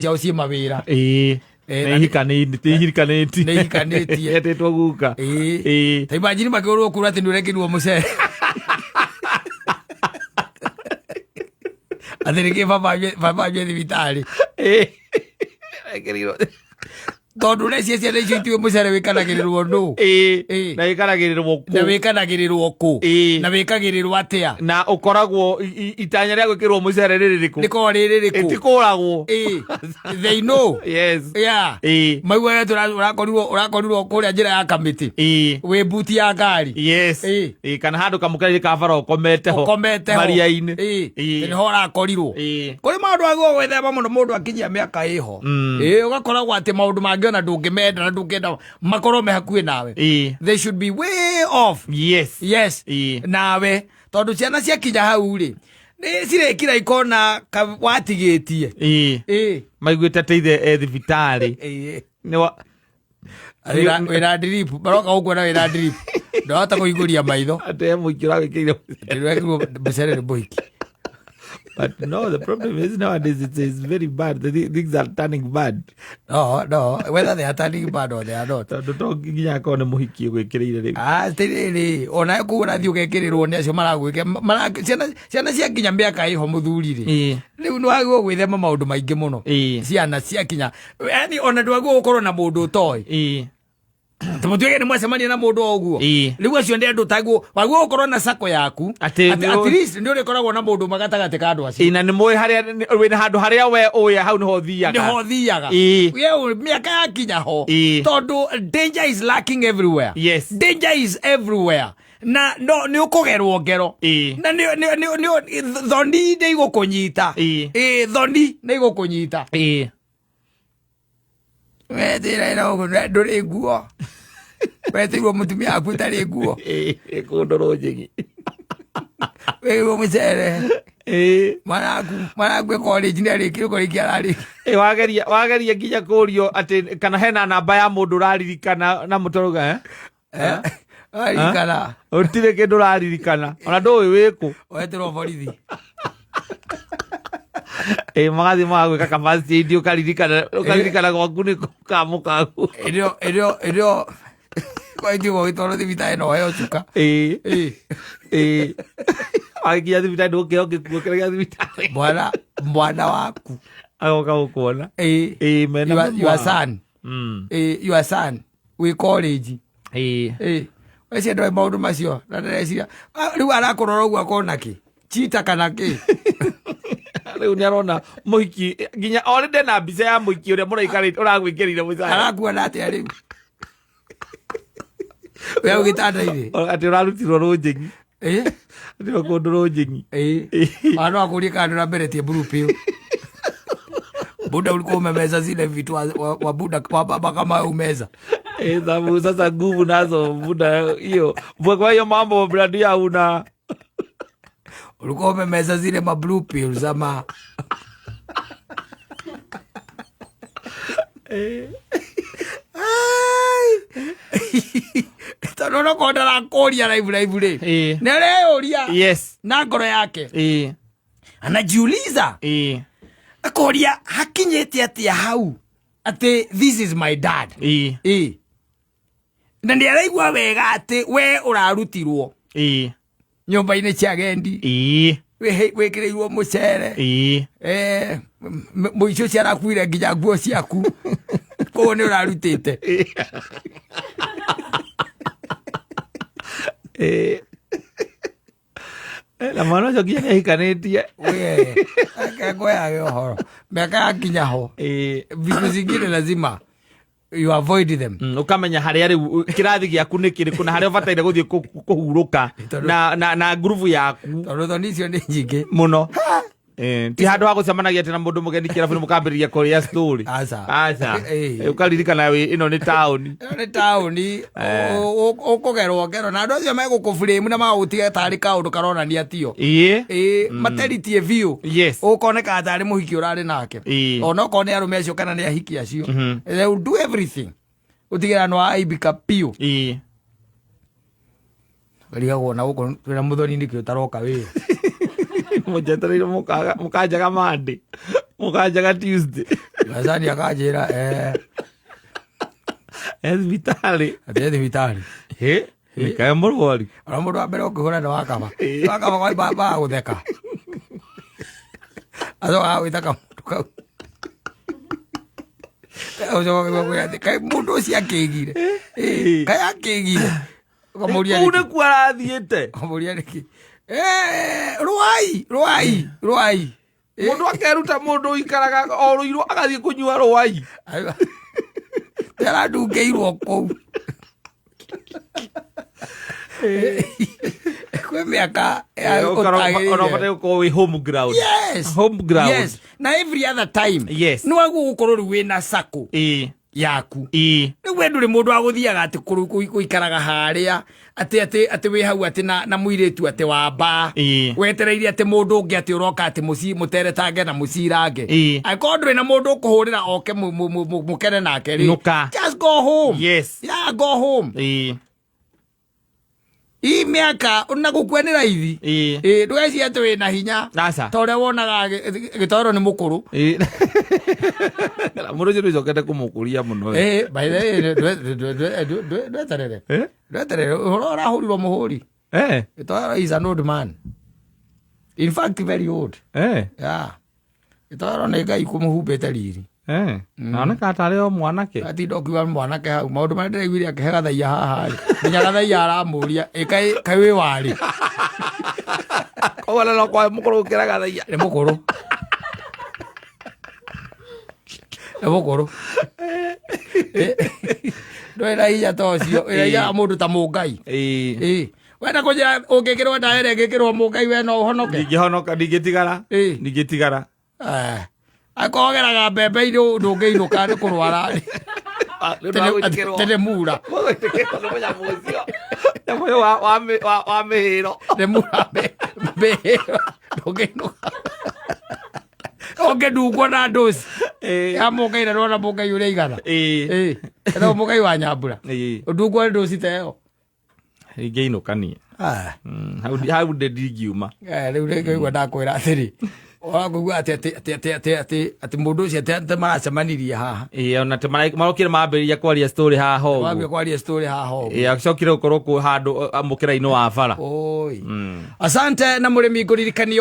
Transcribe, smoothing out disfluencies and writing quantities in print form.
ciao cia mawira Nĩhikanĩti etĩtwo guka ta imagine makĩũrwo kura atĩ nĩũrekĩrwo mũcere atĩ nĩkĩ baba ambie thibitarĩ tondũ ũreciria ciana icio itiũĩ mũcere wĩkanagĩrĩrwo ndũ na wĩkanagĩrĩrwo kũ na wĩkagĩrĩrwo atĩa na ũkoragwo itanya rĩa gwĩkĩrwo mũcere rĩrĩkũ rĩkoragwo rĩrĩkũ ĩtikũragwo they know yes maigua ũrakorirwo kũrĩa njĩra ya kamĩtĩ wĩ mbuti ya ngari yes kana handũ kamũkĩra ka bara ũkomete ho maria-inĩ nĩho ũrakorirwo kũrĩ maũndũ agwo gwĩthema mũno mũndũ akinyia mĩaka ĩho ũgakoragwo atĩ maũndũ mangĩ ona ndũngĩmenda na ndũngĩenda makorwo me hakuhĩ nawe they should be way off yes nawe tondũ ciana ciakinya hau rĩ nĩ cirekira ikona watigĩtie maiguĩte teithe thibitarĩ wĩra drip baroka ũkuona wĩra drip ndahota kũihũria maitho atĩ mũingĩ ũrawĩkĩire mũcere nĩ mũhiki. But no, the problem is nowadays it's very bad. The things are turning bad. No, whether they are turning bad or they are not. Don't nginya akone muhiki gwĩkĩrĩire rĩu. Tĩrĩ ona kuura thiũ gekĩrĩrwo nĩ acio maragwĩke ciana ciakinya mĩaka ĩho mũthuri rĩ. Rĩu nĩwagĩrĩirwo gwĩthema maũndũ maingĩ mũno. Ciana ciakinya yani ona ndwagĩrĩirwo gũkorwo na mũndũ ũtoĩ. Tumutuege nĩ mwacemania na mũndũ o ũguo rĩu acio ndĩ andũ tagwo wagwo ũkorwo na sako yaku at least nĩ ũrĩkoragwo na mũndũ magatagatĩ ka andũ acio na nĩ mũĩ harĩa wĩna handũ harĩa we ũya hau nĩho thiaga we mĩaka yakinya ho tondũ danger is lacking everywhere danger is everywhere na no nĩ ũkũgerwo ngero na thoni nĩ igũkũnyita thoni nĩ igũkũnyita wetĩra ĩra ũguo ndũrĩ nguo wetĩirwo mũtumia waku ũtarĩ nguo kũndũrũ njĩgi wĩirwo mũcere maraku college nĩ arĩkire college ararĩ wageria nginya kũrio atĩ kana hena namba ya mũndũ ũraririkana na mũtũrũga aririkana ũtirĩ kĩndũ ũraririkana ona ndũĩ wĩkũ wetĩrwo borithi magathi magwĩka kabasi ndio ukaririkana gwaku nĩ kamũkagu ĩrĩo kwa ndio gĩtwarwo thibitarĩ no heo cuka agĩkinya thibitarĩ ndũngĩheo gĩkuũ kĩrĩa thibitarĩ mwana waku agoka gũkuona your son wĩ college weci ndoĩ maũndũ macio na ndĩreciria rĩu arakũrora ũguo akona kĩ chita kana kĩ rĩu nĩ arona mũhiki nginya already na mbica ya mũhiki ũrĩa mũraikarĩte ũragwĩkĩrĩire mũcere arakuona atĩa rĩu we ũgĩtanda-inĩ atĩ ũrarutirwo rũnjĩng'i atĩ kũndũ rũnjĩng'i no akũrie kando na mbere tie blue pill buda ulikuwa umemeza zile vitu wa buda kama umeza sababu sasa nguvu nazo buda hiyo kwa hiyo mambo brandi ya una ulikuwa umemeza zile ma blue pills ama tanono kondara koria live rĩ nĩareũria na ngoro yake anajiuliza akoria hakinyĩte atĩa hau atĩ this is my dad na nĩaraigua wega atĩ we ũrarutirwo nyũmba-inĩ cia agendi wĩkĩrĩirwo mũcere mũico ciarakuire nginya nguo ciaku koguo nĩ ũrarutĩte na mwana ũcio nginya nĩahikanĩtie akengoyage ũhoro mĩaka yakinya ho vitu zingine lazima you avoid them ukamenya harĩa rĩu kĩrathi gĩaku nĩ kĩrĩkũ na harĩa ũbataire gũthiĩ kũhurũka na ngurubu yaku tondũ thoni icio nĩ nyingĩ mũno ti handũ ha gũcemanagia atĩ na mũndũ mũgeni kĩrabu nĩ mũkambĩrĩria kũrĩa story aca ũkaririkana ĩno nĩ taũni ũkũgerwo ngero na andũ acio megũkũbũrĩmu na magũgũtiga tarĩ kaũndũ karonania tio materitie biũ ũkoneka tarĩ mũhiki ũrarĩ nake ona okorwo nĩ arũme acio kana nĩ ahiki acio they will do everything ũtigĩra nĩ waaibika piũ garigagwo na gũkũ twĩna mũthoni nĩkĩ ũtaroka wĩra mũjetereire mũkanjaga Monday mũkanjaga Tuesday Azani akajira Vitali. Ati vitali. Kaya mũrũari. Ona mũndũ wa mbere ũkĩhũra nĩ wakaba. Wakaba kwa baba gũtheka. Azoga gwĩta kamũndũ kau. Kai mũndũ ũcio akĩgire. Kai akĩgire. Ũkamũria nĩkĩ. Kũu nĩkuo arathiĩte. Ũkamũria nĩkĩ. Rũai. Mũndũ akeruta mũndũ ikaraga o rũirũ agathiĩ kũnyua rũai. Ndũngĩirwo kũu. Kwe miaka home ground. Yes. Home ground. Yes. Na every other time. Yes. No agu gukorwo ri wina sako. Yaku. Ni we nduri mundu aguthiaga ati kuikaraga haria ati we hau ati na muiretu ati wamba. Wetereire ati mundu ungi ati uroka ati muci muteretange na mucirange. Akorwo na mundu ukuhurira oke mukene nake ri. Just go home. Yes. Yeah, go home. Miaka unagukwenera hivi ndugeci ati wina hinya tore wonaga gitoro ni mukuru mundu ucio nicokete kumukuria muno by the dweterere urahurirwo muhuri gitoro is an old man, in fact very old. Yeah, gitoro ni Ngai kumuhumbite riri naoneka atari o mwanake atinda ukiuga mwanake hau maundu maria ndiraiguire akihe thaia haha nginya gathaia aramuria kai wi wari koguo no kwa mukuru ukira gathaia ni mukuru ndwira hinya tocio ira mundu ta mungai wenda kunjira ungikirwo ndaere ngikirwo mungai we no uhonoke ndingitigara akogeraga mbembe-inĩ ndũngĩinũka nĩ kũrwara tene mura wa mĩhĩro nĩ mura mĩhĩro ndũngĩinũka ũngĩndungwo na ndũci ya mũngai na rwona mũngai ũrĩa igana no mũngai wa Nyambura ndungwo nĩ ndũci teyo ingĩinũkania hau ndingiuma rĩu rĩngĩigua ndakwĩra atĩrĩ Wagugu ati mundu ucio ati maracemanirie haha ona te marokire mambĩrĩria kwaria story haha ũguo wambia kwaria story haha ũguo acokire gukorwo ku handu amukira-inĩ wa bara asante na mũrĩmi ngũririkanio